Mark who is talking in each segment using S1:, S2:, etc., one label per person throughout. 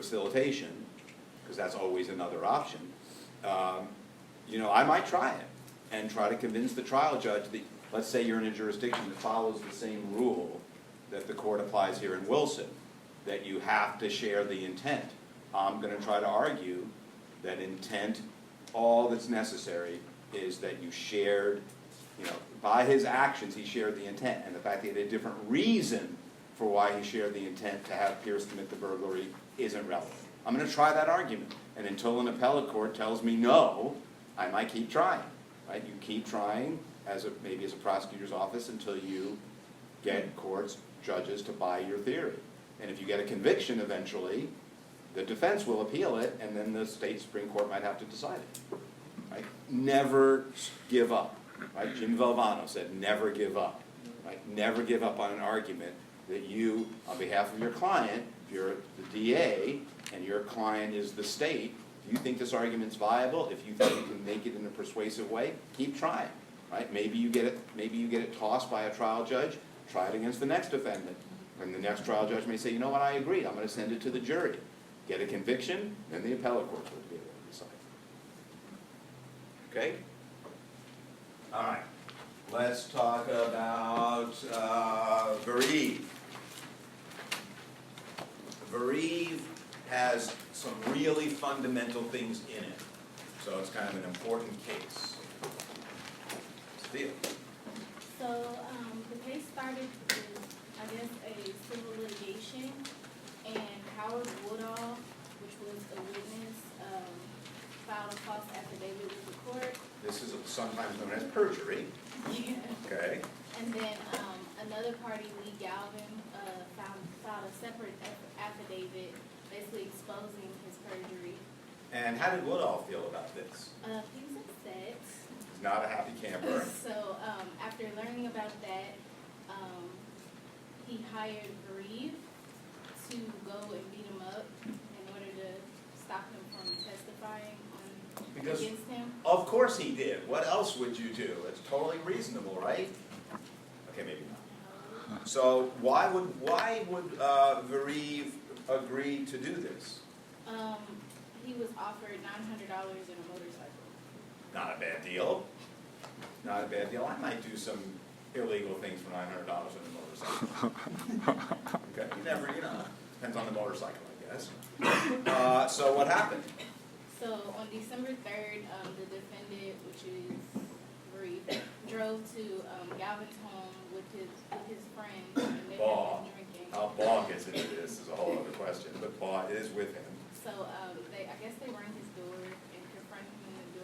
S1: facilitation, because that's always another option, you know, I might try it and try to convince the trial judge that, let's say you're in a jurisdiction that follows the same rule that the court applies here in Wilson, that you have to share the intent. I'm going to try to argue that intent, all that's necessary is that you shared, you know, by his actions he shared the intent, and the fact that he had a different reason for why he shared the intent to have Pierce commit the burglary isn't relevant. I'm going to try that argument, and until an appellate court tells me no, I might keep trying. Right? You keep trying, maybe as a prosecutor's office, until you get courts, judges to buy your theory. And if you get a conviction eventually, the defense will appeal it, and then the state Supreme Court might have to decide it. Right? Never give up. Right? Jim Valvano said, never give up. Right? Never give up on an argument that you, on behalf of your client, if you're the DA and your client is the state, if you think this argument's viable, if you think you can make it in a persuasive way, keep trying. Right? Maybe you get it tossed by a trial judge, try it against the next defendant. And the next trial judge may say, you know what, I agree, I'm going to send it to the jury. Get a conviction, then the appellate court will be able to decide. Okay? All right. Let's talk about Veriv. Veriv has some really fundamental things in it, so it's kind of an important case. Steve.
S2: So the case started with, I guess, a civil litigation, and Howard Woodall, which was a witness, filed a false affidavit with the court.
S1: This is sometimes known as perjury.
S2: Yeah.
S1: Okay.
S2: And then another party, Lee Galvin, filed a separate affidavit, basically exposing his perjury.
S1: And how did Woodall feel about this?
S2: He was upset.
S1: He's not a happy camper.
S2: So after learning about that, he hired Veriv to go and beat him up in order to stop him from testifying against him.
S1: Of course he did. What else would you do? It's totally reasonable, right? Okay, maybe not. So why would Veriv agree to do this?
S2: He was offered $900 in a motorcycle.
S1: Not a bad deal. Not a bad deal. I might do some illegal things for $900 in a motorcycle. Okay, you never, depends on the motorcycle, I guess. So what happened?
S2: So on December 3rd, the defendant, which is Veriv, drove to Galvin's home with his friends, and they had been drinking.
S1: How Baugh gets into this is a whole other question, but Baugh is with him.
S2: So I guess they rang his door and confronted him in the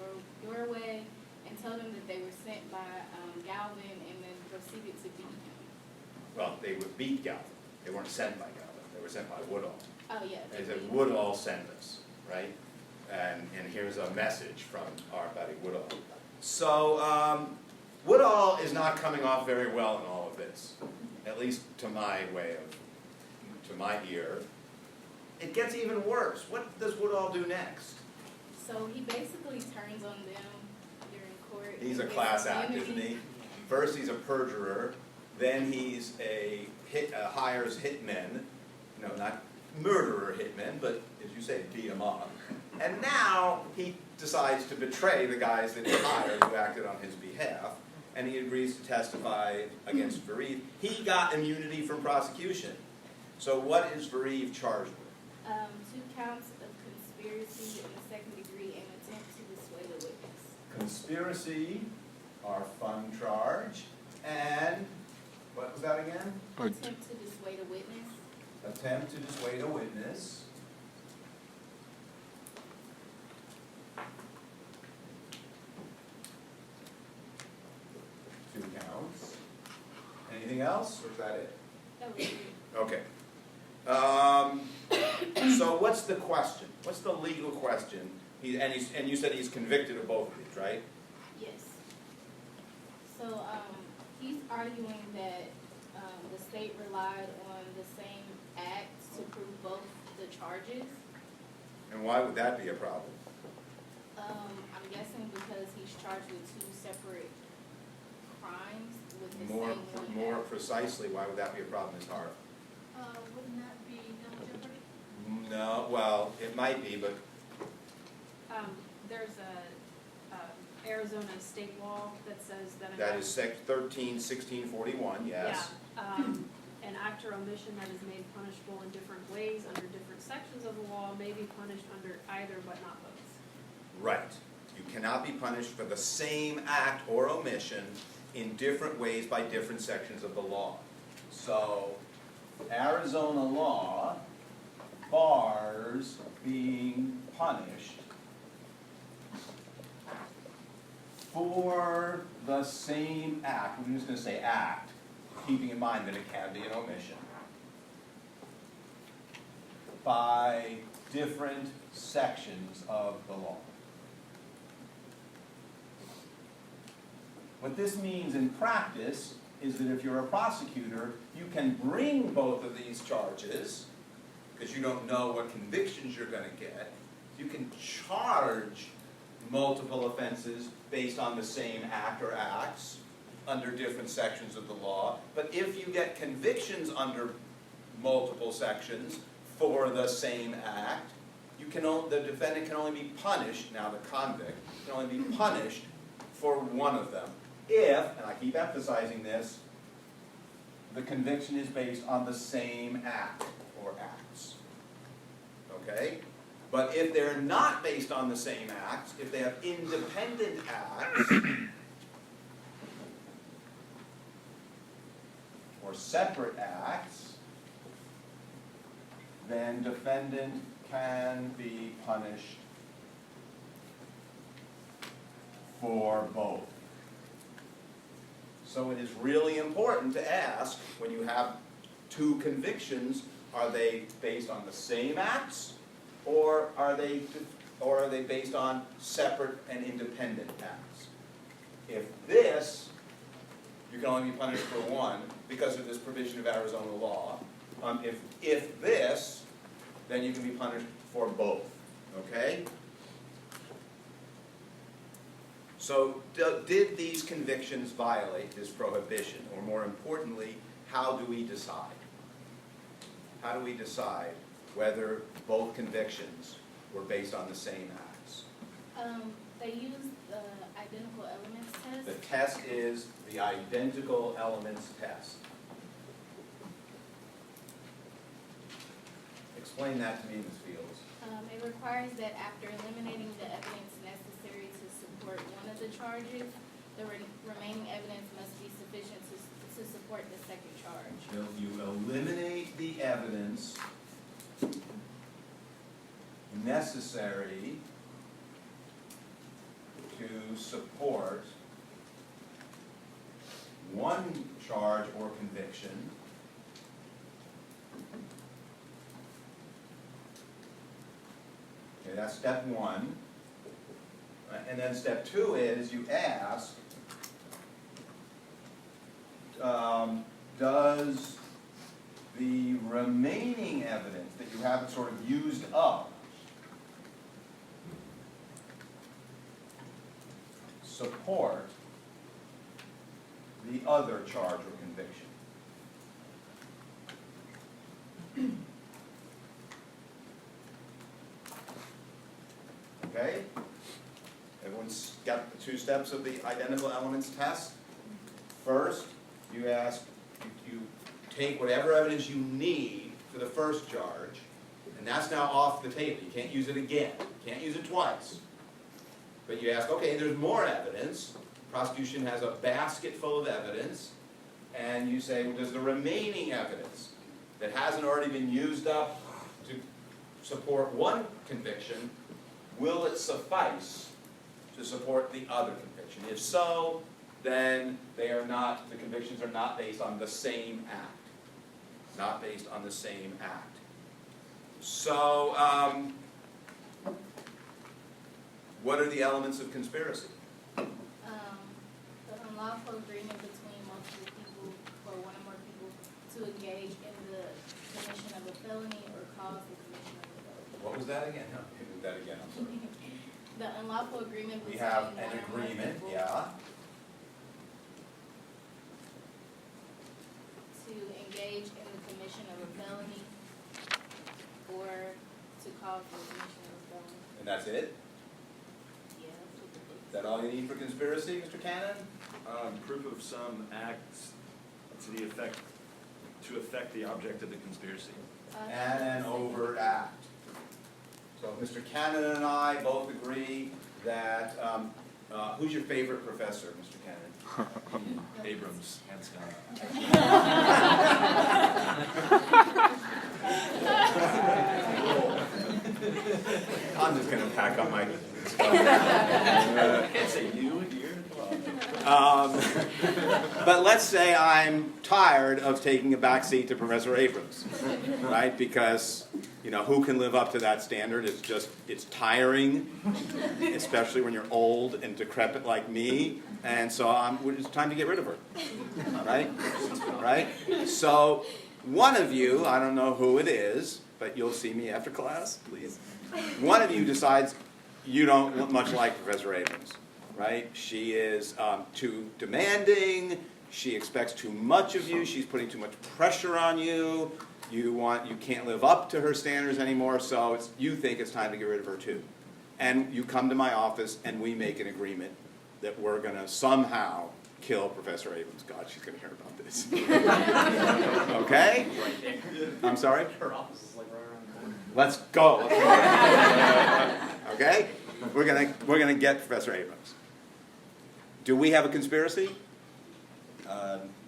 S2: doorway and told him that they were sent by Galvin, and then proceeded to beat him.
S1: Well, they would beat Galvin. They weren't sent by Galvin. They were sent by Woodall.
S2: Oh, yeah.
S1: They said, Woodall sent us, right? And here's a message from our buddy Woodall. So Woodall is not coming off very well in all of this, at least to my ear. It gets even worse. What does Woodall do next?
S2: So he basically turns on them during court.
S1: He's a class act, isn't he? First he's a perjurer, then he's hires hitmen, not murderer hitmen, but as you say, beat him up. And now he decides to betray the guys that he hired who acted on his behalf, and he agrees to testify against Veriv. He got immunity from prosecution. So what is Veriv charged with?
S2: 2 counts of conspiracy in the second degree and attempt to dissuade a witness.
S1: Conspiracy, our fun charge, and what was that again?
S2: Attempt to dissuade a witness.
S1: Attempt to dissuade a witness. Two counts. Anything else, or is that it?
S2: That was it.
S1: Okay. So what's the question? What's the legal question? And you said he's convicted of both of these, right?
S2: Yes. So he's arguing that the state relied on the same acts to prove both the charges.
S1: And why would that be a problem?
S2: I'm guessing because he's charged with 2 separate crimes with the
S1: More
S2: same one.
S1: precisely, why would that be a problem, Ms. Hart?
S3: Wouldn't that be double jeopardy?
S1: No, well, it might be, but
S3: There's a Arizona state law that says that.
S1: that is sec 13-1641, yes.
S3: Yeah, an act or omission that is made punishable in different ways under different sections of the law may be punished under either but not both.
S1: Right. You cannot be punished for the same act or omission in different ways by different sections of the law. So, Arizona law bars being punished for the same act. I'm just going to say act, keeping in mind that it can be an omission, by different sections of the law. What this means in practice is that if you're a prosecutor, you can bring both of these charges, because you don't know what convictions you're going to get. You can charge multiple offenses based on the same act or acts under different sections of the law. But if you get convictions under multiple sections for the same act, the defendant can only be punished, now the convict, can only be punished for one of them. If, and I keep emphasizing this, the conviction is based on the same act or acts. Okay? But if they're not based on the same acts, if they have independent acts, or separate acts, then defendant can be punished for both. So it is really important to ask, when you have two convictions, are they based on the same acts, or are they based on separate and independent acts? If this, you can only be punished for one because of this provision of Arizona law. If this, then you can be punished for both. Okay? So did these convictions violate this prohibition? Or more importantly, how do we decide? How do we decide whether both convictions were based on the same acts?
S2: They use the identical elements test.
S1: The test is the identical elements test. Explain that to me, Ms. Fields.
S2: It requires that after eliminating the evidence necessary to support one of the charges, the remaining evidence must be sufficient to support the second charge.
S1: You eliminate the evidence necessary to support one charge or conviction. Okay, that's step one. And then step two is you ask, does the remaining evidence that you haven't sort of used up support the other charge or conviction? Okay? Everyone's got the two steps of the identical elements test. First, you ask, you take whatever evidence you need for the first charge, and that's now off the table. You can't use it again. You can't use it twice. But you ask, okay, there's more evidence. Prosecution has a basket full of evidence, and you say, well, does the remaining evidence that hasn't already been used up to support one conviction, will it suffice to support the other conviction? If so, then the convictions are not based on the same act. Not based on the same act. So, what are the elements of conspiracy?
S2: The unlawful agreement between multiple people or one or more people to engage in the commission of a felony or cause the commission of a felony.
S1: What was that again? No, can you do that again? I'm sorry.
S2: The unlawful agreement
S1: We
S2: between
S1: have
S2: one
S1: an
S2: or more
S1: agreement,
S2: people
S1: yeah.
S2: to engage in the commission of a felony or to cause for admission was done.
S1: And that's it?
S2: Yeah, that's what the book
S1: Is that all you need for conspiracy, Mr. Cannon?
S4: Proof of some acts to affect the object of the conspiracy.
S1: And an overt act. So Mr. Cannon and I both agree that, who's your favorite professor, Mr. Cannon?
S4: Abrams, hands down.
S1: I'm just gonna pack up my
S4: I can't say you, you're
S1: but let's say I'm tired of taking a backseat to Professor Abrams, right? Because, you know, who can live up to that standard? It's tiring, especially when you're old and decrepit like me. And so it's time to get rid of her, right? Right? So one of you, I don't know who it is, but you'll see me after class, please. One of you decides you don't much like Professor Abrams. Right? She is too demanding. She expects too much of you. She's putting too much pressure on you. You can't live up to her standards anymore. So you think it's time to get rid of her too. And you come to my office and we make an agreement that we're going to somehow kill Professor Abrams. God, she's going to hear about this. Okay? I'm sorry?
S5: Her office is like right around the corner.
S1: Let's go. Okay? We're gonna get Professor Abrams. Do we have a conspiracy?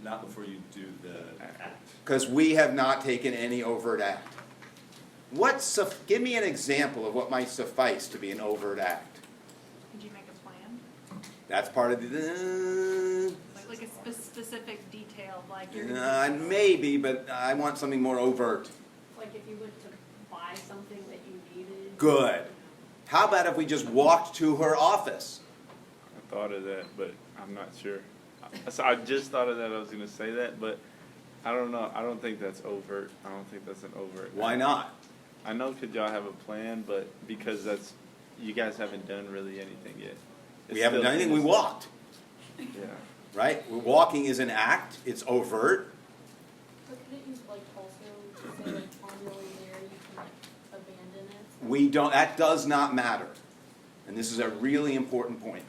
S4: Not before you do the act.
S1: Because we have not taken any overt act. Give me an example of what might suffice to be an overt act.
S6: Could you make a plan?
S1: That's part of the.
S6: Like a specific detail, like you're.
S1: Maybe, but I want something more overt.
S3: Like if you went to buy something that you needed.
S1: Good. How about if we just walked to her office?
S7: I thought of that, but I'm not sure. So I just thought of that. I was going to say that, but I don't know. I don't think that's overt. I don't think that's an overt.
S1: Why not?
S7: I know because y'all have a plan, but because you guys haven't done really anything yet.
S1: We haven't done anything. We walked.
S7: Yeah.
S1: Right? Walking is an act. It's overt.
S2: But couldn't you like also say like on your way there you can like abandon it?
S1: That does not matter. And this is a really important point.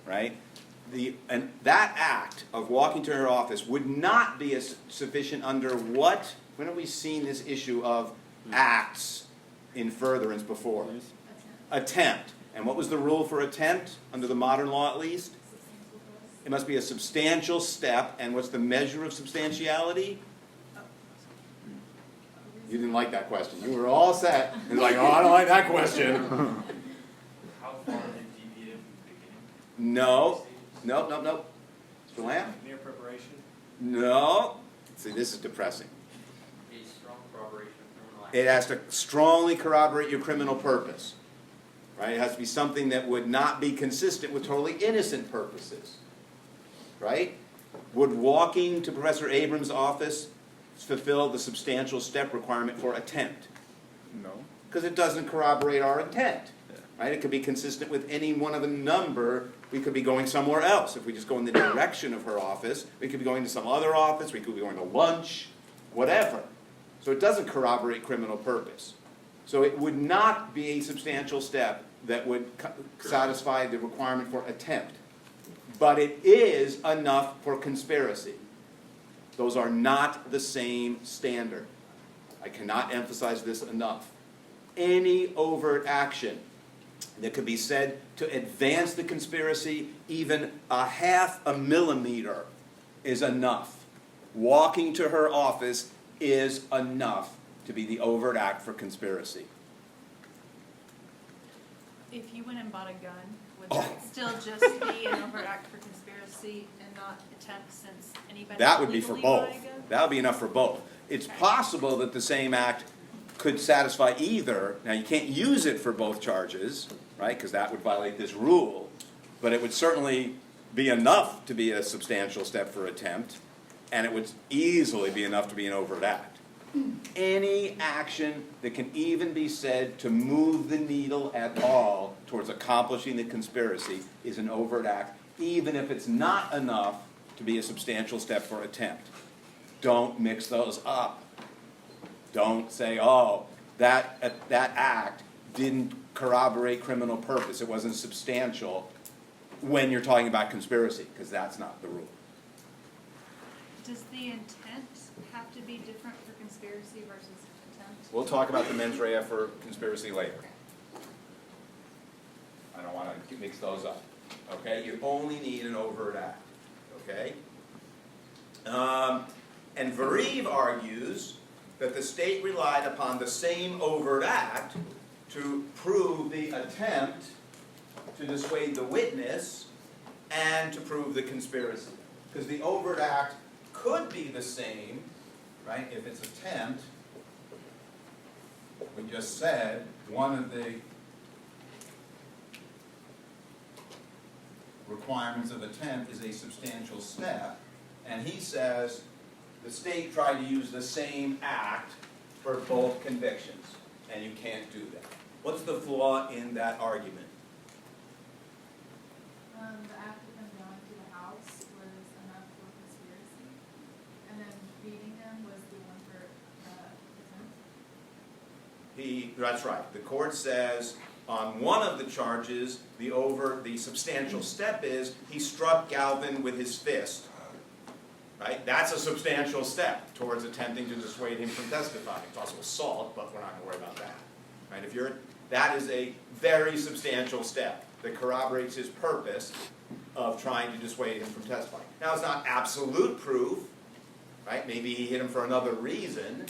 S1: Right? And that act of walking to her office would not be sufficient under what? When have we seen this issue of acts in furtherance before? Attempt. And what was the rule for attempt, under the modern law at least? It must be a substantial step. And what's the measure of substantiality? You didn't like that question. You were all set. It's like, oh, I don't like that question.
S5: How far did deviate from the beginning?
S1: No. Nope. Mr. Lamb?
S5: Mere preparation?
S1: No. See, this is depressing.
S5: A strong corroboration of criminal
S1: It has to strongly corroborate your criminal purpose. Right? It has to be something that would not be consistent with totally innocent purposes. Right? Would walking to Professor Abrams' office fulfill the substantial step requirement for attempt?
S7: No.
S1: Because it doesn't corroborate our intent. Right? It could be consistent with any one of a number. We could be going somewhere else. If we just go in the direction of her office, we could be going to some other office, we could be going to lunch, whatever. So it doesn't corroborate criminal purpose. So it would not be a substantial step that would satisfy the requirement for attempt. But it is enough for conspiracy. Those are not the same standard. I cannot emphasize this enough. Any overt action that could be said to advance the conspiracy even a half a millimeter is enough. Walking to her office is enough to be the overt act for conspiracy.
S6: If you went and bought a gun, would
S1: Oh.
S6: that still just be an overt act for conspiracy and not attempt, since anybody
S1: That
S6: can
S1: would be for
S6: legally buy
S1: both.
S6: a gun?
S1: That would be enough for both. It's possible that the same act could satisfy either. Now, you can't use it for both charges, right, because that would violate this rule. But it would certainly be enough to be a substantial step for attempt, and it would easily be enough to be an overt act. Any action that can even be said to move the needle at all towards accomplishing the conspiracy is an overt act, even if it's not enough to be a substantial step for attempt. Don't mix those up. Don't say, oh, that act didn't corroborate criminal purpose, it wasn't substantial when you're talking about conspiracy, because that's not the rule.
S6: Does the intent have to be different for conspiracy versus attempt?
S1: We'll talk about the mens rea for conspiracy later. I don't wanna mix those up, okay? You only need an overt act, okay? And Veriv argues that the state relied upon the same overt act to prove the attempt to dissuade the witness and to prove the conspiracy. Because the overt act could be the same, right, if it's attempt. We just said one of the requirements of attempt is a substantial step, and he says the state tried to use the same act for both convictions, and you can't do that. What's the flaw in that argument?
S8: The act of them going to the house was enough for conspiracy, and then beating them was the one for attempt.
S1: That's right. The court says on one of the charges, the substantial step is he struck Galvin with his fist. Right? That's a substantial step towards attempting to dissuade him from testifying. It's also assault, but we're not going to worry about that. Right? That is a very substantial step that corroborates his purpose of trying to dissuade him from testifying. Now, it's not absolute proof, right? Maybe he hit him for another reason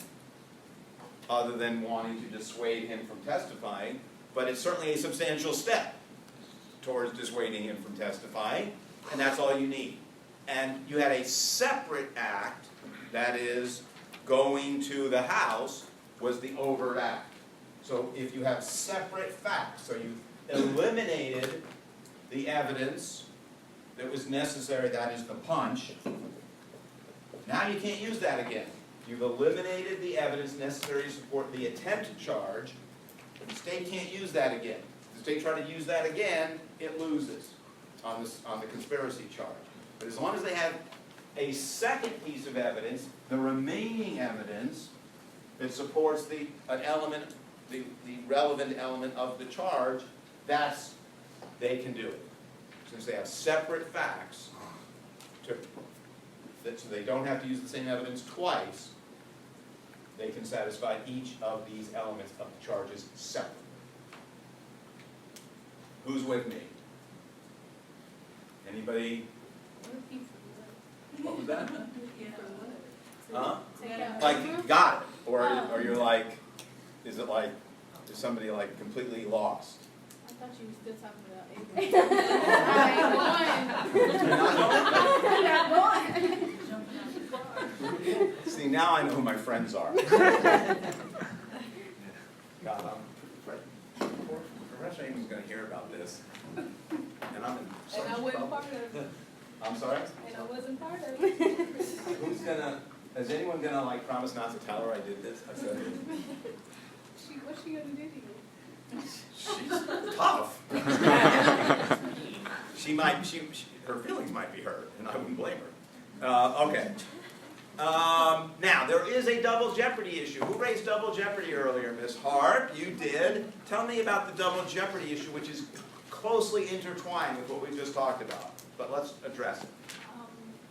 S1: other than wanting to dissuade him from testifying, but it's certainly a substantial step towards dissuading him from testifying, and that's all you need. And you had a separate act, that is, going to the house was the overt act. So if you have separate facts, so you eliminated the evidence that was necessary, that is the punch, now you can't use that again. You've eliminated the evidence necessary to support the attempt charge, but the state can't use that again. If the state tried to use that again, it loses on the conspiracy charge. But as long as they have a second piece of evidence, the remaining evidence that supports the relevant element of the charge, they can do it. Since they have separate facts, so they don't have to use the same evidence twice, they can satisfy each of these elements of the charges separately. Who's with me? Anybody? What was that? Huh? Like, got it, or you're like, is somebody like completely lost?
S2: I thought you were still talking about Abraham.
S1: See, now I know who my friends are. God, Professor Amon's gonna hear about this, and I'm in such
S2: And I wasn't
S1: trouble.
S2: part of it.
S1: I'm sorry?
S2: And I wasn't part of it.
S1: Is anyone gonna like promise not to tell her I did this? I said,
S2: What's she gonna do to you?
S1: she's tough. Her feelings might be hurt, and I wouldn't blame her. Okay. Now, there is a double jeopardy issue. Who raised double jeopardy earlier? Ms. Hart, you did. Tell me about the double jeopardy issue, which is closely intertwined with what we just talked about. But let's address it.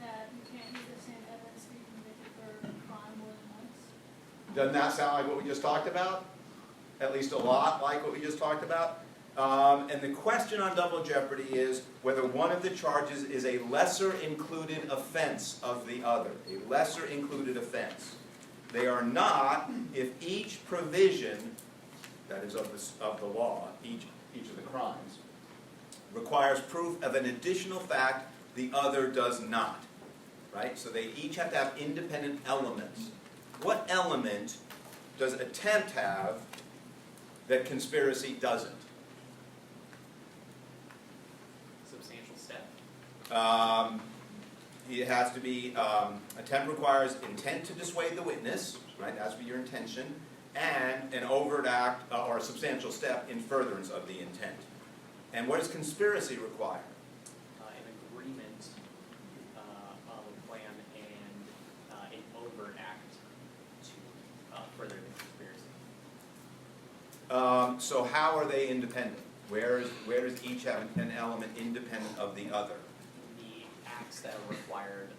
S8: That you can't use the same evidence to be convicted for a crime more than once.
S1: Doesn't that sound like what we just talked about? At least a lot like what we just talked about? And the question on double jeopardy is whether one of the charges is a lesser included offense of the other. A lesser included offense. They are not if each provision, that is of the law, each of the crimes, requires proof of an additional fact the other does not. Right? So they each have to have independent elements. What element does attempt have that conspiracy doesn't?
S5: Substantial step.
S1: It has to be, attempt requires intent to dissuade the witness, right, that's for your intention, and an overt act or a substantial step in furtherance of the intent. And what does conspiracy require?
S5: An agreement of a plan and an overt act to further the conspiracy.
S1: So how are they independent? Where does each have an element independent of the other?
S9: The acts that are required,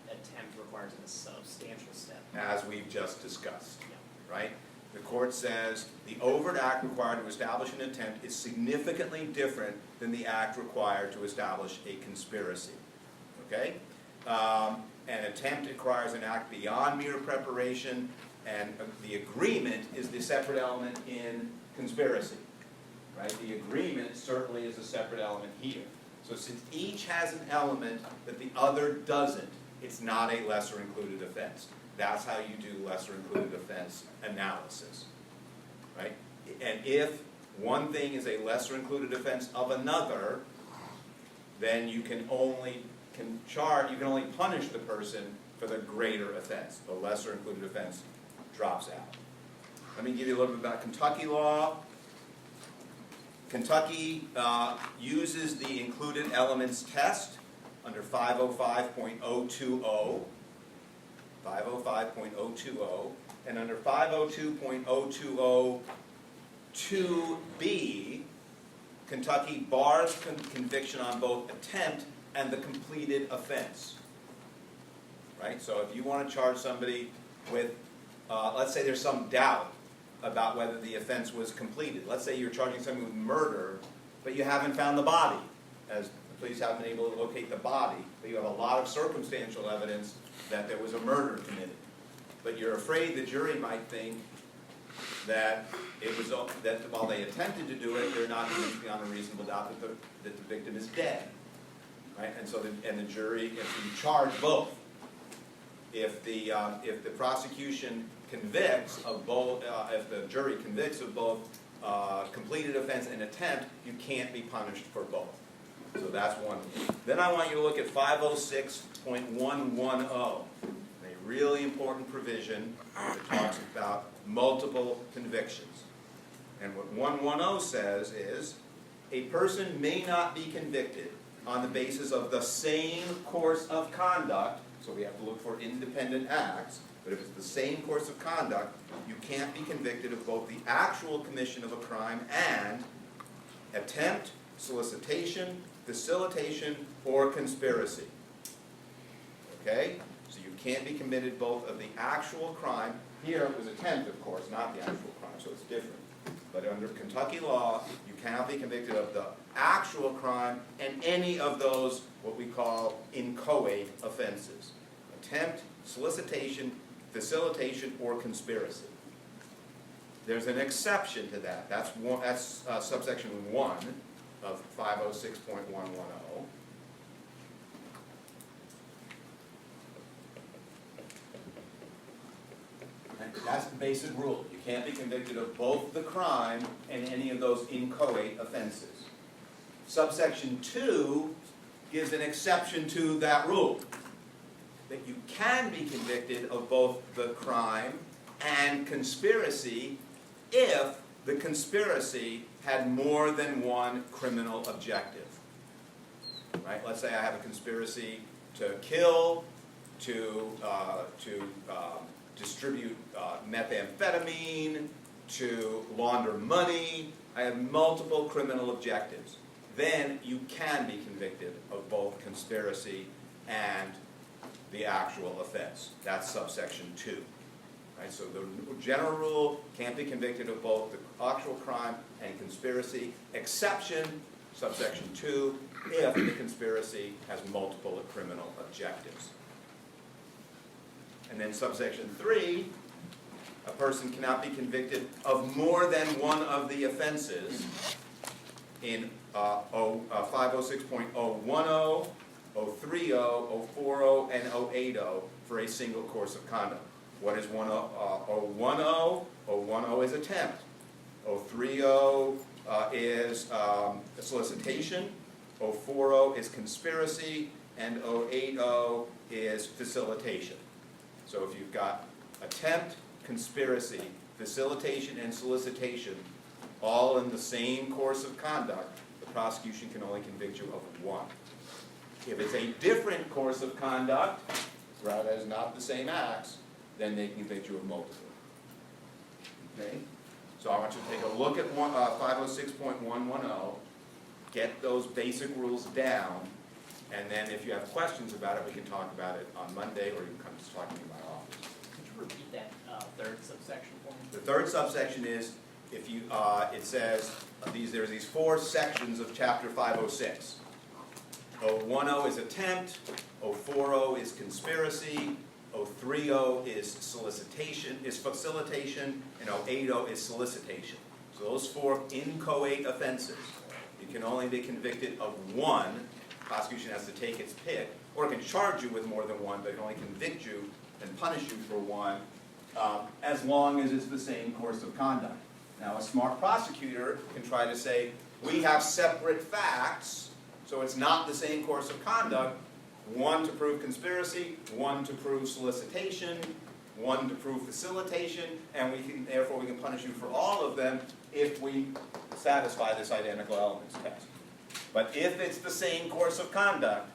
S9: attempt requires a substantial step.
S1: As we've just discussed,
S9: Yeah.
S1: right? The court says the overt act required to establish an attempt is significantly different than the act required to establish a conspiracy, okay? An attempt requires an act beyond mere preparation, and the agreement is the separate element in conspiracy, right? The agreement certainly is a separate element here. So since each has an element that the other doesn't, it's not a lesser included offense. That's how you do lesser included offense analysis, right? And if one thing is a lesser included offense of another, then you can only punish the person for the greater offense. The lesser included offense drops out. Let me give you a little bit about Kentucky law. Kentucky uses the included elements test under 505.020, 505.020, and under 502.020(2)B, Kentucky bars conviction on both attempt and the completed offense. Right? So if you want to charge somebody with, let's say there's some doubt about whether the offense was completed. Let's say you're charging somebody with murder, but you haven't found the body, as the police haven't been able to locate the body, but you have a lot of circumstantial evidence that there was a murder committed. But you're afraid the jury might think that it was that while they attempted to do it, they're not convinced beyond a reasonable doubt that the victim is dead, right? And so the jury, if you charge both, if the prosecution convicts of both, if the jury convicts of both completed offense and attempt, you can't be punished for both. So that's one. Then I want you to look at 506.110, a really important provision that talks about multiple convictions. And what 110 says is, a person may not be convicted on the basis of the same course of conduct, so we have to look for independent acts, but if it's the same course of conduct, you can't be convicted of both the actual commission of a crime and attempt, solicitation, facilitation, or conspiracy. Okay? So you can't be committed both of the actual crime. Here it was attempt, of course, not the actual crime, so it's different. But under Kentucky law, you cannot be convicted of the actual crime and any of those, what we call inchoate offenses. Attempt, solicitation, facilitation, or conspiracy. There's an exception to that. That's subsection 1 of 506.110. That's the basic rule. You can't be convicted of both the crime and any of those inchoate offenses. Subsection 2 gives an exception to that rule, that you can be convicted of both the crime and conspiracy if the conspiracy had more than one criminal objective. Right? Let's say I have a conspiracy to kill, to distribute methamphetamine, to launder money. I have multiple criminal objectives. Then you can be convicted of both conspiracy and the actual offense. That's subsection 2. Right? So the general rule, can't be convicted of both the actual crime and conspiracy. Exception, subsection 2, if the conspiracy has multiple criminal objectives. And then subsection 3, a person cannot be convicted of more than one of the offenses in 506.010, 030, 040, and 080 for a single course of conduct. What is 010? 010 is attempt. 030 is solicitation. 040 is conspiracy. And 080 is facilitation. So if you've got attempt, conspiracy, facilitation, and solicitation, all in the same course of conduct, the prosecution can only convict you of one. If it's a different course of conduct, rather as not the same acts, then they can convict you of multiple. Okay? So I want you to take a look at 506.110, get those basic rules down, and then if you have questions about it, we can talk about it on Monday, or you can come to talk to me in my office.
S9: Could you repeat that third subsection for me?
S1: The third subsection is, if you, it says, there's these 4 sections of chapter 506. 010 is attempt, 040 is conspiracy, 030 is solicitation, is facilitation, and 080 is solicitation. So those 4 inchoate offenses, you can only be convicted of one. Prosecution has to take its pick, or it can charge you with more than one, but it can only convict you and punish you for one, as long as it's the same course of conduct. Now, a smart prosecutor can try to say, we have separate facts, so it's not the same course of conduct, one to prove conspiracy, one to prove solicitation, one to prove facilitation, and therefore we can punish you for all of them if we satisfy this identical elements test. But if it's the same course of conduct,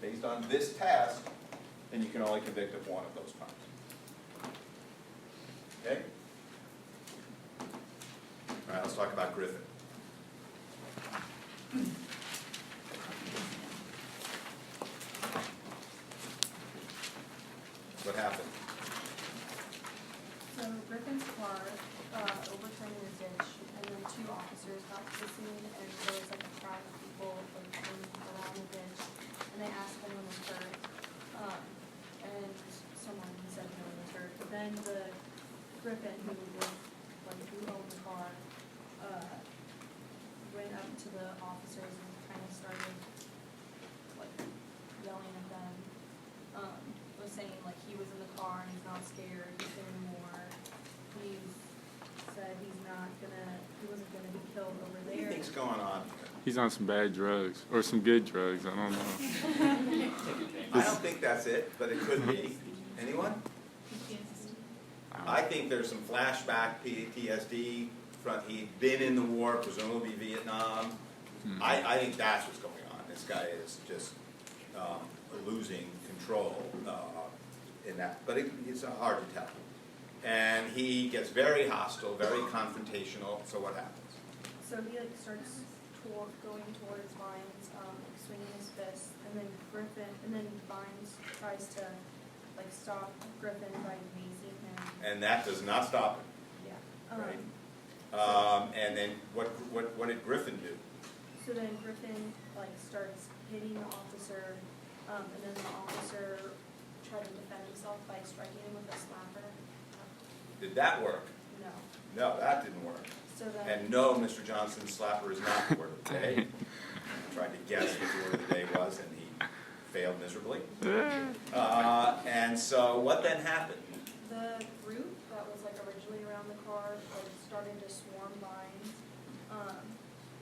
S1: based on this test, then you can only convict of one of those crimes. Okay? All right, let's talk about Griffin. What happened?
S10: So Griffin's car overturned in a ditch, and then 2 officers got to the scene, and there was like a crowd of people like around the ditch, and they asked if anyone was hurt, and someone said no one was hurt. But then the Griffin, who owned the car, went up to the officers and kind of started like yelling at them. Was saying like he was in the car and he's not scared, he's doing more. He said he wasn't gonna be killed over
S1: What do you
S10: there.
S1: think's going on here?
S7: He's on some bad drugs, or some good drugs, I don't know.
S1: I don't think that's it, but it could be. Anyone? I think there's some flashback PTSD. He'd been in the war, presumably Vietnam. I think that's what's going on. This guy is just losing control in that, but it's hard to tell. And he gets very hostile, very confrontational. So what happens?
S10: So he like starts going towards Vines, swinging his fist, and then Vines tries to like stop Griffin by mazing him.
S1: And that does not stop him,
S10: Yeah.
S1: right? And then what did Griffin do?
S10: So then Griffin like starts hitting the officer, and then the officer tried to defend himself by striking him with a slapper.
S1: Did that work?
S10: No.
S1: No, that didn't work.
S10: So then.
S1: And no, Mr. Johnson's slapper is not the word of the day. I tried to guess what the word of the day was, and he failed miserably. And so what then happened?
S10: The group that was like originally around the car like started to swarm Vines,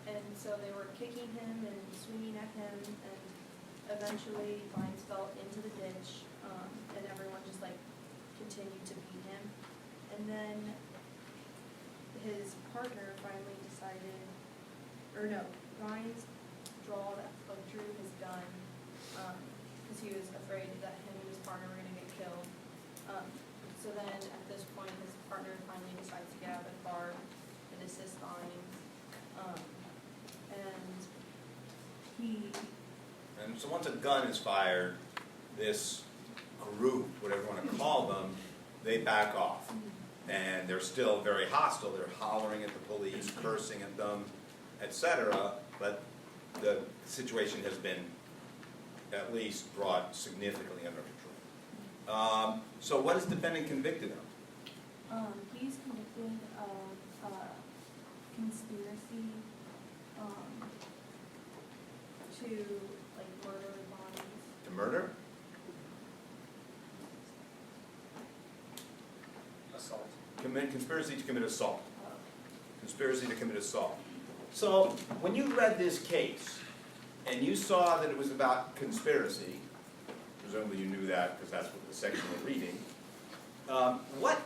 S10: and so they were kicking him and swinging at him, and eventually Vines fell into the ditch, and everyone just like continued to beat him, and then his partner finally decided, or no, Vines drew his gun, because he was afraid that him and his partner were gonna get killed. So then at this point, his partner finally decides to get out of the car and assist Vines.
S1: And so once a gun is fired, this group, whatever you want to call them, they back off. And they're still very hostile. They're hollering at the police, cursing at them, etc. But the situation has been at least brought significantly under control. So what is the defendant convicted of?
S10: He's convicted of conspiracy to like murder Vines.
S1: To murder?
S9: Assault.
S1: Conspiracy to commit assault. Conspiracy to commit assault. So when you read this case and you saw that it was about conspiracy, presumably you knew that because that's what the section we're reading, what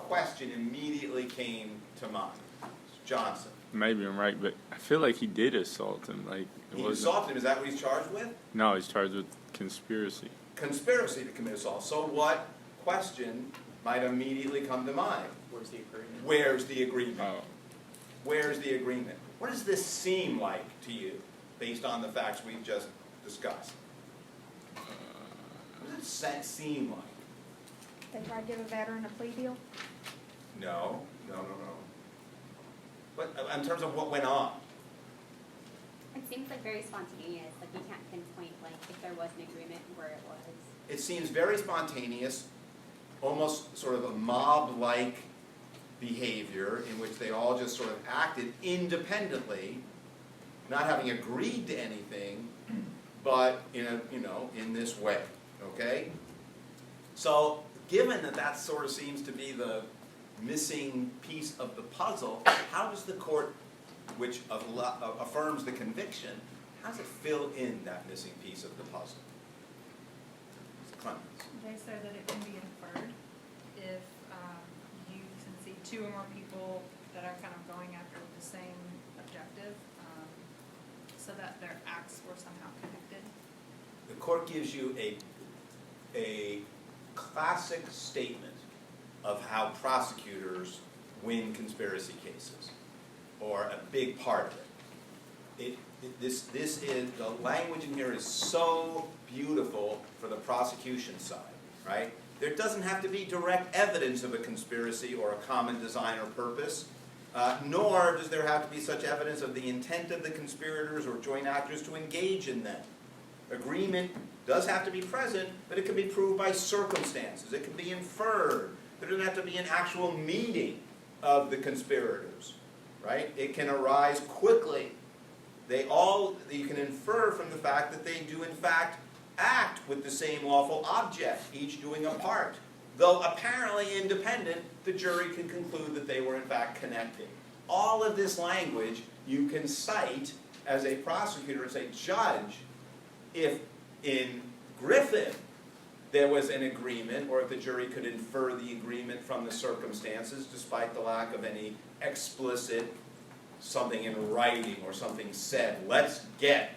S1: question immediately came to mind? Johnson.
S7: Maybe I'm right, but I feel like he did assault him. Like it
S1: He
S7: wasn't.
S1: assaulted him. Is that what he's charged with?
S7: No, he's charged with conspiracy.
S1: Conspiracy to commit assault. So what question might immediately come to mind.
S9: Where's the agreement?
S1: Where's the agreement?
S7: Oh,
S1: Where's the agreement? What does this seem like to you, based on the facts we've just discussed? What does it seem like?
S10: They try to give a veteran a plea deal?
S1: No. But in terms of what went on,
S11: It seems like very spontaneous, like you can't pinpoint like if there was an agreement where it was.
S1: it seems very spontaneous, almost sort of a mob-like behavior in which they all just sort of acted independently, not having agreed to anything, but in this way, okay? So, given that that sort of seems to be the missing piece of the puzzle, how does the court, which affirms the conviction, how does it fill in that missing piece of the puzzle? Clemens.
S6: They say that it can be inferred if you can see two or more people that are kind of going after the same objective, so that their acts were somehow connected.
S1: The court gives you a classic statement of how prosecutors win conspiracy cases, or a big part of it. This is, the language in here is so beautiful for the prosecution side, right? There doesn't have to be direct evidence of a conspiracy or a common design or purpose, nor does there have to be such evidence of the intent of the conspirators or joint actors to engage in them. Agreement does have to be present, but it can be proved by circumstances. It can be inferred. There doesn't have to be an actual meeting of the conspirators, right? It can arise quickly. You can infer from the fact that they do in fact act with the same lawful object, each doing a part. Though apparently independent, the jury can conclude that they were in fact connected. All of this language you can cite as a prosecutor and say, Judge, if in Griffin there was an agreement, or if the jury could infer the agreement from the circumstances, despite the lack of any explicit something in writing or something said, let's get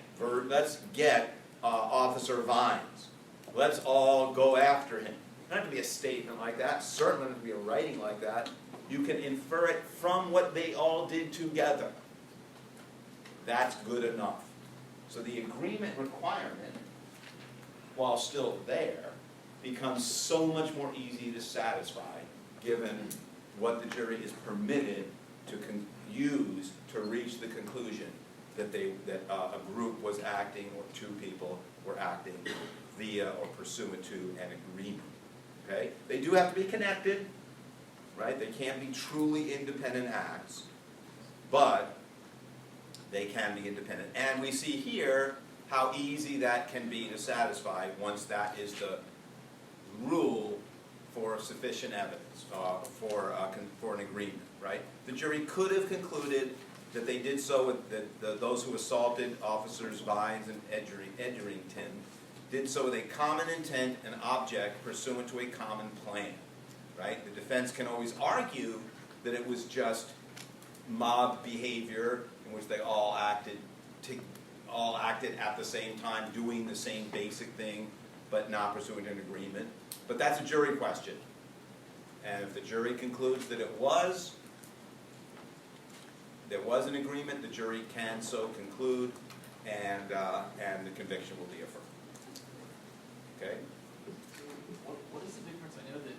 S1: Officer Vines. Let's all go after him. It doesn't have to be a statement like that. Certainly doesn't have to be a writing like that. You can infer it from what they all did together. That's good enough. So the agreement requirement, while still there, becomes so much more easy to satisfy given what the jury is permitted to use to reach the conclusion that a group was acting, or two people were acting via or pursuant to an agreement. Okay? They do have to be connected, right? They can't be truly independent acts, but they can be independent. And we see here how easy that can be to satisfy once that is the rule for sufficient evidence, for an agreement, right? The jury could have concluded that they did so with those who assaulted Officers Vines and Edgerington did so with a common intent and object pursuant to a common plan, right? The defense can always argue that it was just mob behavior in which they all acted at the same time, doing the same basic thing, but not pursuing an agreement. But that's a jury question. And if the jury concludes that there was an agreement, the jury can so conclude, and the conviction will be affirmed. Okay?
S5: What is the difference? I know that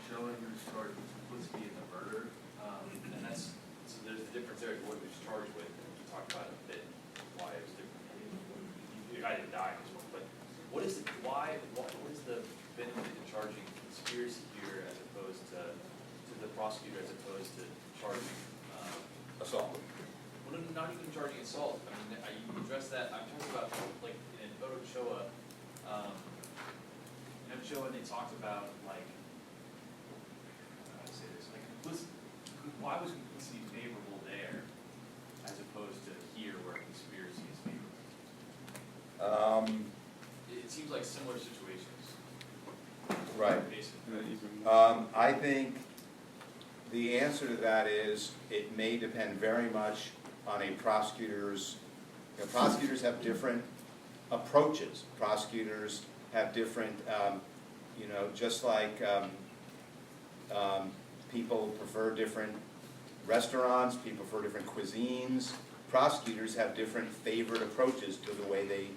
S5: Joe was charged with complicity in the murder, and so there's a difference there. What he was charged with, and we talked about a bit why it was different. The guy didn't die in this one, but what is the benefit in charging conspiracy here as opposed to the prosecutor as opposed to charging
S1: Assault.
S5: well, not even charging assault. I mean, you address that. I'm talking about like in Ochoa. In Ochoa, they talked about like how do I say this? Like why was complicity favorable there as opposed to here where conspiracy is favorable? It seems like similar situations.
S1: Right.
S5: Basically.
S1: I think the answer to that is it may depend very much on a prosecutor's. Prosecutors have different approaches. Prosecutors have different, just like People prefer different restaurants, people prefer different cuisines. Prosecutors have different favorite approaches to the way they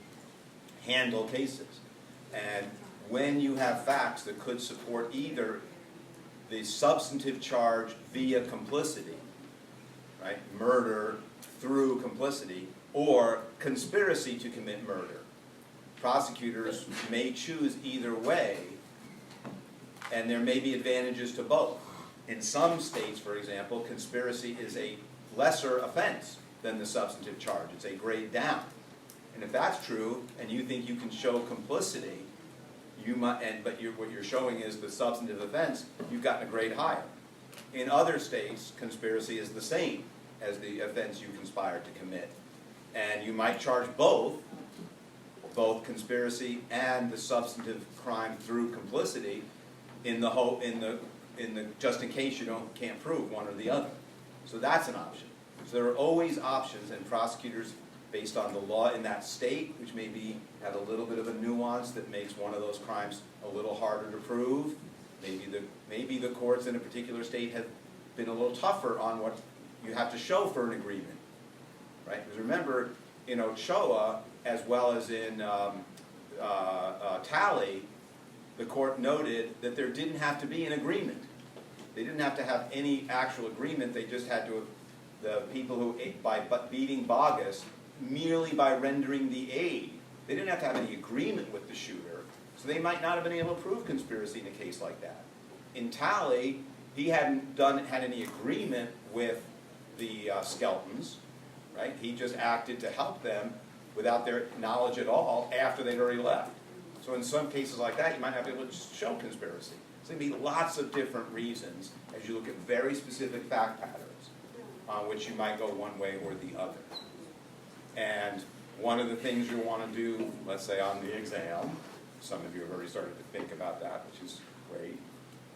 S1: handle cases. And when you have facts that could support either the substantive charge via complicity, right, murder through complicity, or conspiracy to commit murder, prosecutors may choose either way, and there may be advantages to both. In some states, for example, conspiracy is a lesser offense than the substantive charge. It's a grade down. And if that's true, and you think you can show complicity, you might, what you're showing is the substantive offense, you've gotten a grade higher. In other states, conspiracy is the same as the offense you conspired to commit. And you might charge both conspiracy and the substantive crime through complicity in the hope, just in case you can't prove one or the other. So that's an option. So there are always options, and prosecutors, based on the law in that state, which have a little bit of a nuance that makes one of those crimes a little harder to prove. Maybe the courts in a particular state have been a little tougher on what you have to show for an agreement, right? Because remember, in Ochoa, as well as in Talley, the court noted that there didn't have to be an agreement. They didn't have to have any actual agreement. They just had to have, the people who, by beating Bogus, merely by rendering the aid, they didn't have to have any agreement with the shooter, so they might not have been able to prove conspiracy in a case like that. In Talley, he hadn't had any agreement with the Skeltons, right? He just acted to help them without their knowledge at all after they'd already left. So in some cases like that, you might not be able to just show conspiracy. So there'd be lots of different reasons as you look at very specific fact patterns on which you might go one way or the other. And one of the things you'll want to do, let's say on the exam, some of you have already started to think about that, which is great.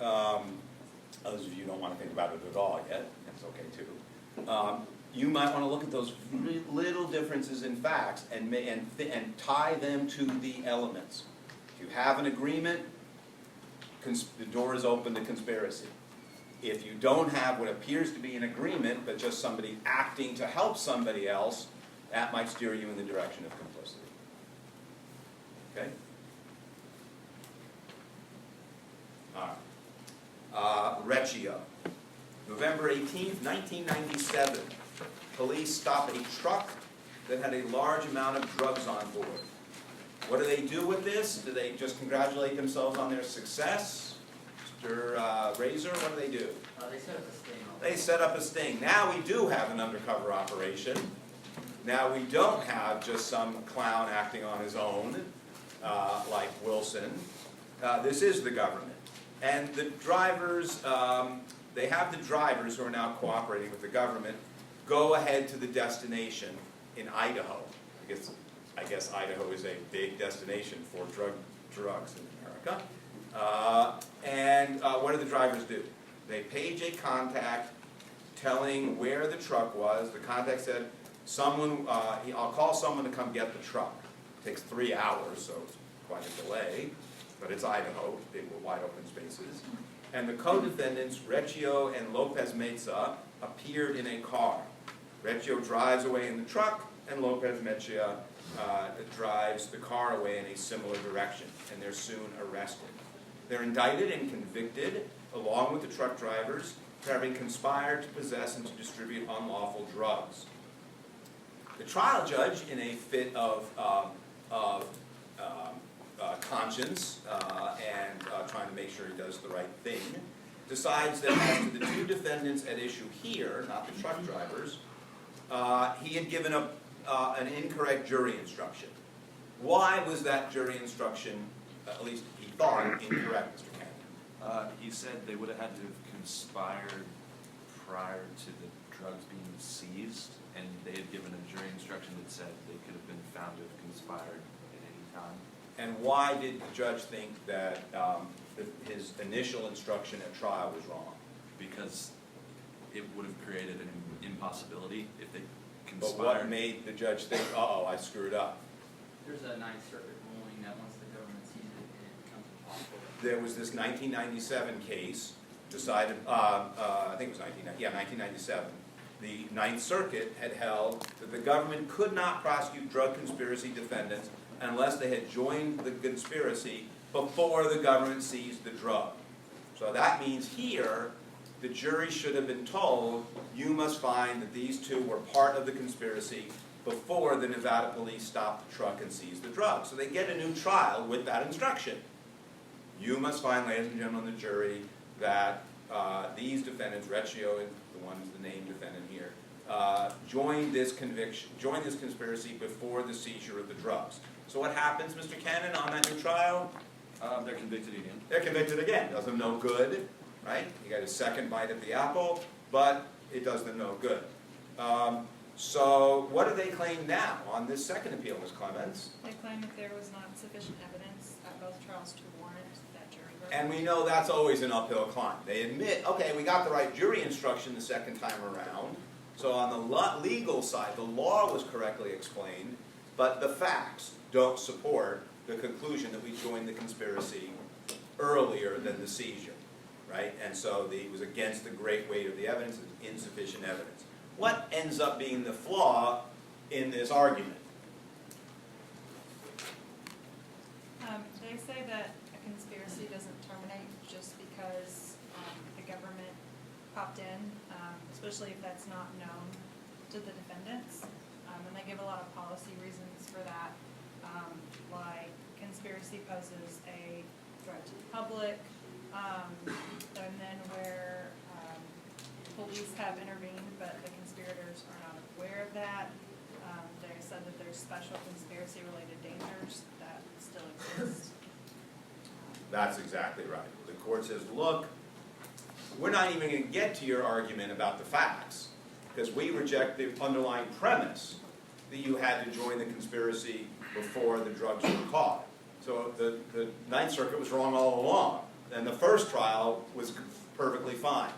S1: Others of you don't want to think about it at all yet. That's okay too. You might want to look at those little differences in facts and tie them to the elements. If you have an agreement, the door is open to conspiracy. If you don't have what appears to be an agreement, but just somebody acting to help somebody else, that might steer you in the direction of complicity. Okay? All right. Recchio. November 18th, 1997. Police stop a truck that had a large amount of drugs on board. What do they do with this? Do they just congratulate themselves on their success? Mr. Razor, what do they do?
S12: They set up a sting.
S1: They set up a sting. Now we do have an undercover operation. Now we don't have just some clown acting on his own, like Wilson. This is the government. And the drivers, they have the drivers who are now cooperating with the government go ahead to the destination in Idaho. I guess Idaho is a big destination for drugs in America. What do the drivers do? They page a contact telling where the truck was. The contact said, I'll call someone to come get the truck. It takes 3 hours, so it's quite a delay, but it's Idaho, big wide open spaces. And the co-defendants, Recchio and Lopez Meza, appeared in a car. Recchio drives away in the truck, and Lopez Meza drives the car away in a similar direction, and they're soon arrested. They're indicted and convicted, along with the truck drivers, for having conspired to possess and to distribute unlawful drugs. The trial judge, in a fit of conscience and trying to make sure he does the right thing, decides that as to the two defendants at issue here, not the truck drivers, he had given an incorrect jury instruction. Why was that jury instruction, at least he thought, incorrect, Mr. Cannon?
S4: He said they would have had to have conspired prior to the drugs being seized, and they had given a jury instruction that said they could have been found to have conspired at any time.
S1: And why did the judge think that his initial instruction at trial was wrong?
S4: Because it would have created an impossibility if they
S1: But
S4: conspired.
S1: what made the judge think, uh-oh, I screwed up?
S12: There's a Ninth Circuit ruling that once the government sees it, it becomes impossible.
S1: There was this 1997 case decided, I think it was 1997, the Ninth Circuit had held that the government could not prosecute drug conspiracy defendants unless they had joined the conspiracy before the government seized the drug. So that means here, the jury should have been told, you must find that these two were part of the conspiracy before the Nevada police stopped the truck and seized the drug. So they get a new trial with that instruction. You must find, ladies and gentlemen of the jury, that these defendants, Recchio and the one's the named defendant here, joined this conspiracy before the seizure of the drugs. So what happens, Mr. Cannon, on that new trial?
S4: They're convicted again.
S1: They're convicted again. Does them no good, right? You got a second bite at the apple, but it does them no good. So what do they claim now on this second appeal, Ms. Clements?
S6: They claim that there was not sufficient evidence at both trials to warrant that jury verdict.
S1: And we know that's always an uphill climb. They admit, okay, we got the right jury instruction the second time around, so on the legal side, the law was correctly explained, but the facts don't support the conclusion that we joined the conspiracy earlier than the seizure, right? And so it was against the great weight of the evidence, it's insufficient evidence. What ends up being the flaw in this argument?
S6: They say that a conspiracy doesn't terminate just because the government popped in, especially if that's not known to the defendants. And they give a lot of policy reasons for that, like conspiracy poses a threat to the public, and then where police have intervened, but the conspirators are not aware of that. They said that there's special conspiracy-related dangers that still exist.
S1: That's exactly right. The court says, look, we're not even going to get to your argument about the facts, because we reject the underlying premise that you had to join the conspiracy before the drugs were caught. So the Ninth Circuit was wrong all along, and the first trial was perfectly fine.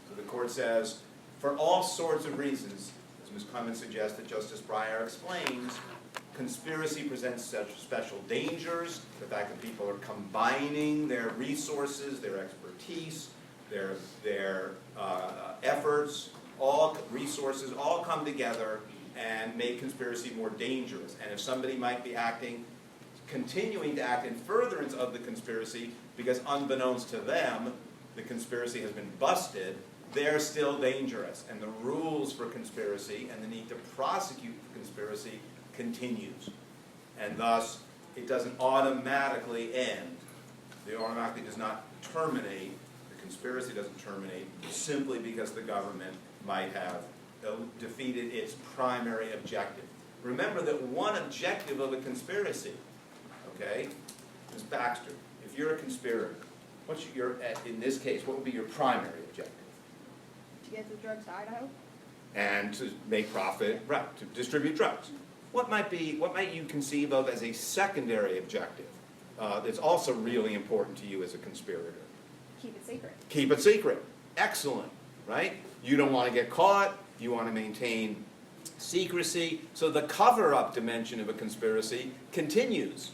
S1: So the court says, for all sorts of reasons, as Ms. Clemens suggested, Justice Breyer explains, conspiracy presents such special dangers, the fact that people are combining their resources, their expertise, their efforts, all resources all come together and make conspiracy more dangerous. And if somebody might be continuing to act in furtherance of the conspiracy, because unbeknownst to them, the conspiracy has been busted, they're still dangerous. And the rules for conspiracy and the need to prosecute conspiracy continues. And thus, it doesn't automatically end. It automatically does not terminate. The conspiracy doesn't terminate simply because the government might have defeated its primary objective. Remember that one objective of a conspiracy, okay, Ms. Baxter, if you're a conspirator, in this case, what would be your primary objective?
S10: To get the drugs to Idaho?
S1: And to make profit, right, to distribute drugs. What might you conceive of as a secondary objective that's also really important to you as a conspirator?
S10: Keep it secret.
S1: Keep it secret. Excellent, right? You don't want to get caught. You want to maintain secrecy. So the cover-up dimension of a conspiracy continues,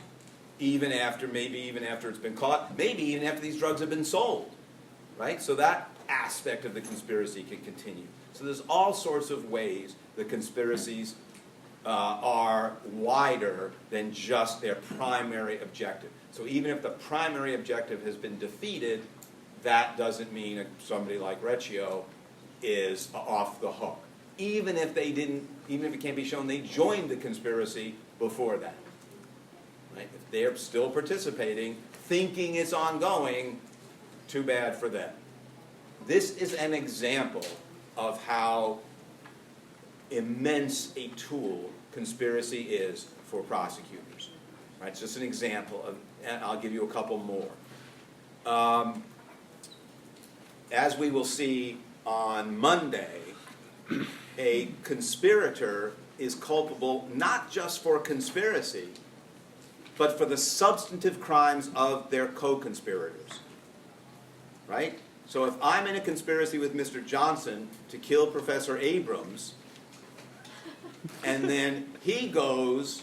S1: maybe even after it's been caught, maybe even after these drugs have been sold, right? So that aspect of the conspiracy can continue. So there's all sorts of ways the conspiracies are wider than just their primary objective. So even if the primary objective has been defeated, that doesn't mean somebody like Recchio is off the hook. Even if it can't be shown they joined the conspiracy before that. Right? If they're still participating, thinking it's ongoing, too bad for them. This is an example of how immense a tool conspiracy is for prosecutors. Right? It's just an example of, and I'll give you a couple more. As we will see on Monday, a conspirator is culpable not just for conspiracy, but for the substantive crimes of their co-conspirators. Right? So if I'm in a conspiracy with Mr. Johnson to kill Professor Abrams, and then he goes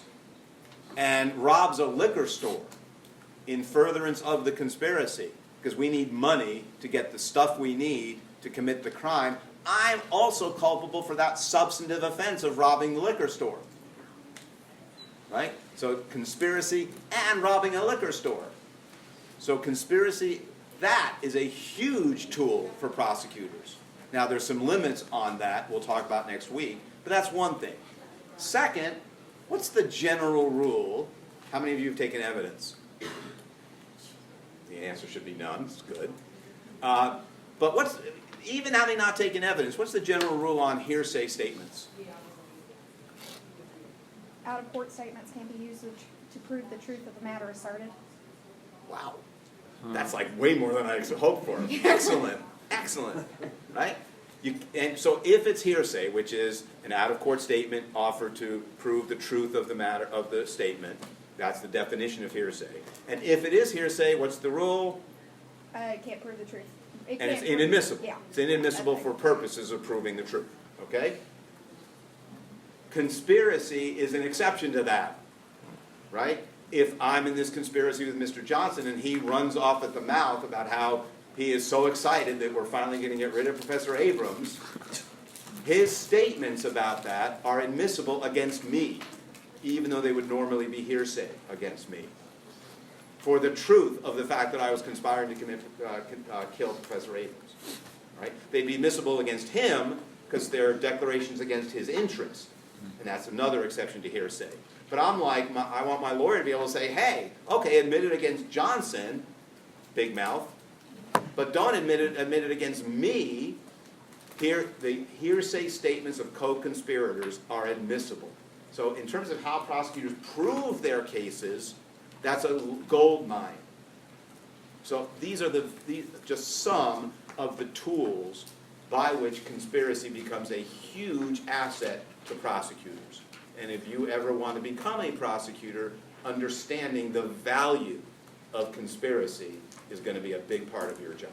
S1: and robs a liquor store in furtherance of the conspiracy, because we need money to get the stuff we need to commit the crime, I'm also culpable for that substantive offense of robbing the liquor store. Right? So conspiracy and robbing a liquor store. So conspiracy, that is a huge tool for prosecutors. Now there's some limits on that we'll talk about next week, but that's one thing. Second, what's the general rule? How many of you have taken evidence? The answer should be none, it's good. But even having not taken evidence, what's the general rule on hearsay statements?
S13: Out-of-court statements can be used to prove the truth of the matter asserted.
S1: Wow. That's like way more than I hoped for. Excellent. Excellent. Right? And so if it's hearsay, which is an out-of-court statement offered to prove the truth of the matter of the statement, that's the definition of hearsay. And if it is hearsay, what's the rule?
S13: It can't prove the truth.
S1: And it's inadmissible.
S13: Yeah.
S1: It's inadmissible for purposes of proving the truth. Okay? Conspiracy is an exception to that. Right? If I'm in this conspiracy with Mr. Johnson and he runs off at the mouth about how he is so excited that we're finally going to get rid of Professor Abrams, his statements about that are admissible against me, even though they would normally be hearsay against me, for the truth of the fact that I was conspiring to kill Professor Abrams. Right? They'd be admissible against him because they're declarations against his interest, and that's another exception to hearsay. But I'm like, I want my lawyer to be able to say, hey, okay, admit it against Johnson, big mouth, but don't admit it against me. Here, the hearsay statements of co-conspirators are admissible. So in terms of how prosecutors prove their cases, that's a gold mine. So these are just some of the tools by which conspiracy becomes a huge asset to prosecutors. And if you ever want to become a prosecutor, understanding the value of conspiracy is going to be a big part of your job.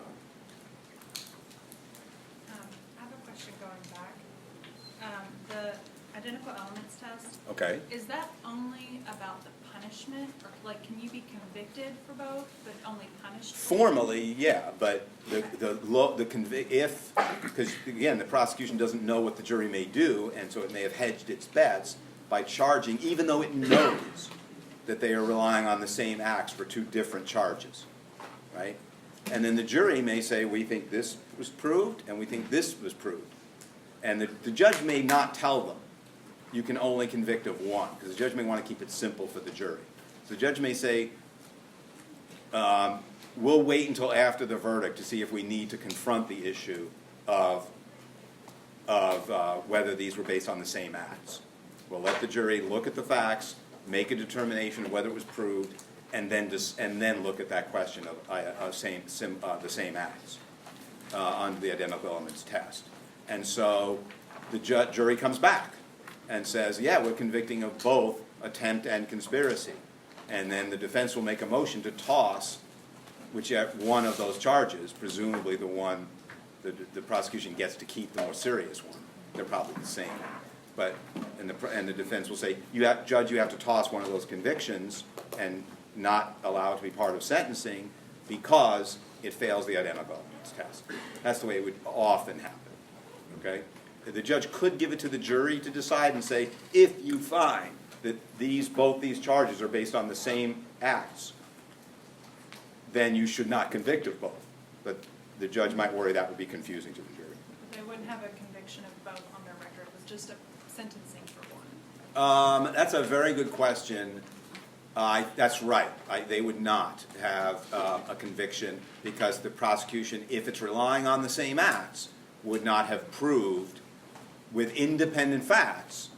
S6: I have a question going back. The identical elements test.
S1: Okay.
S6: Is that only about the punishment, or like, can you be convicted for both, but only punished?
S1: Formally, yeah, but because again, the prosecution doesn't know what the jury may do, and so it may have hedged its bets by charging, even though it knows that they are relying on the same acts for two different charges, right? And then the jury may say, we think this was proved, and we think this was proved. And the judge may not tell them, you can only convict of one, because the judge may want to keep it simple for the jury. So the judge may say, we'll wait until after the verdict to see if we need to confront the issue of whether these were based on the same acts. We'll let the jury look at the facts, make a determination of whether it was proved, and then look at that question of the same acts on the identical elements test. And so the jury comes back and says, yeah, we're convicting of both attempt and conspiracy. And then the defense will make a motion to toss whichever one of those charges, presumably the one the prosecution gets to keep the more serious one. They're probably the same. But and the defense will say, Judge, you have to toss one of those convictions and not allow it to be part of sentencing because it fails the identical elements test. That's the way it would often happen. Okay? The judge could give it to the jury to decide and say, if you find that both these charges are based on the same acts, then you should not convict of both. But the judge might worry that would be confusing to the jury.
S6: They wouldn't have a conviction of both on their record. It was just a sentencing for one.
S1: That's a very good question. That's right. They would not have a conviction because the prosecution, if it's relying on the same acts, would not have proved with independent facts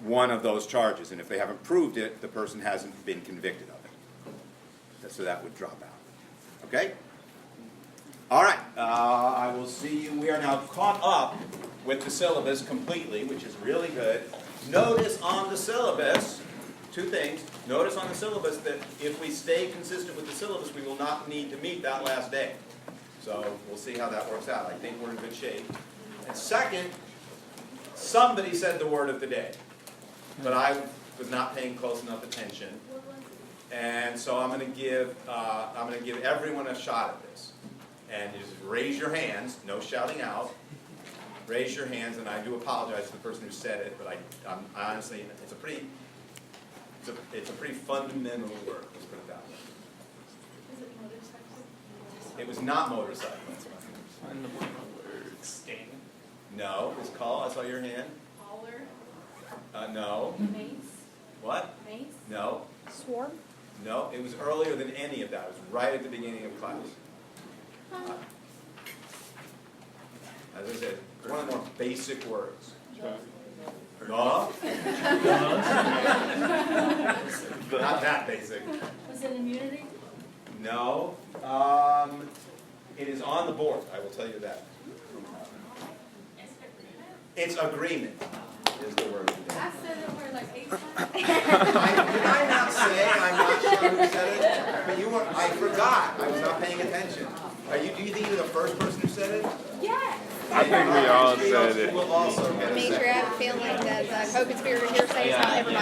S1: one of those charges. And if they haven't proved it, the person hasn't been convicted of it. So that would drop out. Okay? All right. I will see you. We are now caught up with the syllabus completely, which is really good. Notice on the syllabus, two things. Notice on the syllabus that if we stay consistent with the syllabus, we will not need to meet that last day. So we'll see how that works out. I think we're in good shape. And second, somebody said the word of the day, but I was not paying close enough attention. And so I'm gonna give everyone a shot at this. And you just raise your hands, no shouting out. Raise your hands, and I do apologize to the person who said it, but I honestly, it's a pretty fundamental word, let's put it that way.
S2: Is it motorcycle?
S1: It was not motorcycle.
S7: Find the word.
S9: Sting.
S1: No, it's called, I saw your hand.
S2: Hauler,
S1: No.
S2: mace,
S1: What?
S2: mace?
S1: No.
S13: Swarm?
S1: No, it was earlier than any of that. It was right at the beginning of class. As I said, one of the more basic words. No? Not that basic.
S2: Was it immunity?
S1: No. It is on the board, I will tell you that. It's agreement is the word.
S2: I said it word like 8 times.
S1: Did I not say, I'm not sure who said it? But you were, I forgot. I was not paying attention. Do you think you're the first person who said it?
S2: Yes.
S7: I think we all said it.
S1: Will also get a
S13: Demetri,
S1: second.
S13: I have a feeling that co-conspirator hearsay is not everybody